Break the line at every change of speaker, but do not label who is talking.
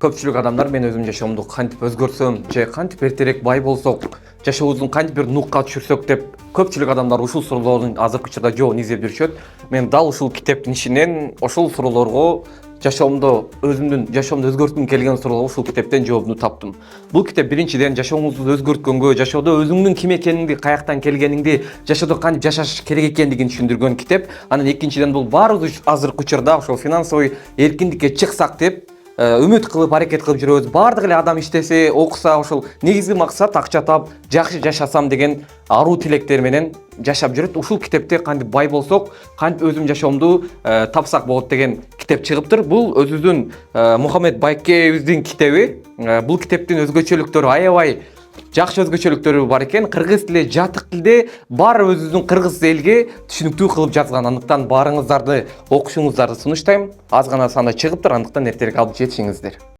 Көпчүлүк адамдар мен өзүм жашоомду кантип өзгөртсөм же кантип эртерээк бай болсок, жашообузду кантип бир нукка түшүрсөк деп көпчүлүк адамдар ушул суроолордун азыркы учурда жообун издеп жүрүшөт. Мен дал ушул китептин ичинен ошол суроолорго өзүмдүн жашоомду өзгөрткүм келген суроолорго ушул китептен жообун таптым. Бул китеп биринчиден жашооңузду өзгөрткөнгө, жашоодо өзүңдүн ким экениңди, каяктан келгениңди, жашоодо кантип жашаш керек экендигин түшүндүргөн китеп. Анан экинчиден бул баарыбыз азыркы учурда ошол финансовый эркиндикке чыксак деп үмүт кылып аракет кылып жүрөбүз. Баардык эле адам иштесе, окуса, ошол негизги максат акча таап, жакшы жашасам деген аруу тилектер менен жашап жүрөт. Ушул китепте кантип бай болсок, кантип өзүм жашоомду тапсак болот деген китеп чыгыптыр. Бул өзүбүздүн Мухаммед Байкебиздин китеби. Бул китептин өзгөчөлүктөрү аябай жакшы өзгөчөлүктөрү бар экен. Кыргыз тили, жатык тилде баары өзүбүздүн кыргыз элге түшүнүктүү кылып жазган. Андыктан баарыңыздарды окушуңуздарды сунуштайм. Аз гана санда чыгыптыр, андыктан эртерээк алып жетишиңиздер.